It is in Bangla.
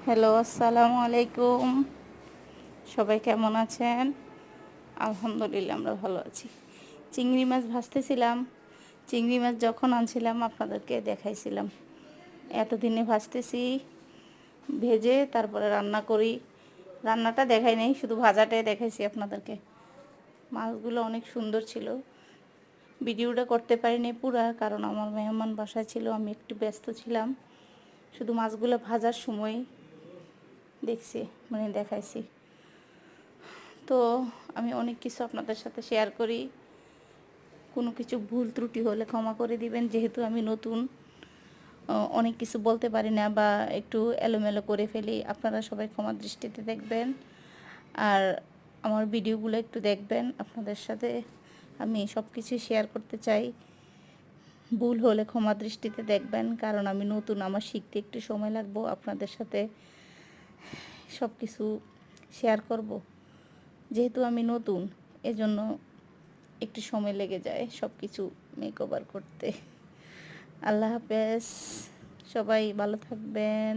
হ্যালো, আসসালামু আলাইকুম। সবাই কেমন আছেন? আলহামদুলিল্লাহ, আমরা ভালো আছি। চিংড়ি মাছ ভাজতেছিলাম। চিংড়ি মাছ যখন আনছিলাম আপনাদেরকে দেখাইছিলাম। এতদিনে ভাজতেছি, ভেজে তারপরে রান্না করি। রান্নাটা দেখাই নাই, শুধু ভাজাটাই দেখাইছি আপনাদেরকে। মাছগুলো অনেক সুন্দর ছিল। ভিডিওটা করতে পারিনি পুরা, কারণ আমার মেহমান বাসায় ছিল, আমি একটু ব্যস্ত ছিলাম। শুধু মাছগুলো ভাজার সময় দেখছি, দেখাইছি। তো আমি অনেক কিছু আপনাদের সাথে শেয়ার করি। কোনো কিছু ভুল ত্রুটি হলে ক্ষমা করে দিবেন, যেহেতু আমি নতুন, অনেক কিছু বলতে পারি না বা একটু এলোমেলো করে ফেলি। আপনারা সবাই ক্ষমা দৃষ্টিতে দেখবেন, আর আমার ভিডিওগুলো একটু দেখবেন। আপনাদের সাথে আমি সব কিছু শেয়ার করতে চাই। ভুল হলে ক্ষমা দৃষ্টিতে দেখবেন, কারণ আমি নতুন, আমার শিখতে একটু সময় লাগবে। আপনাদের সাথে সব কিছু শেয়ার করব, যেহেতু আমি নতুন, এজন্য একটু সময় লেগে যায় সব কিছু মেকওভার করতে। আল্লাহ হাফেজ, সবাই ভালো থাকবেন।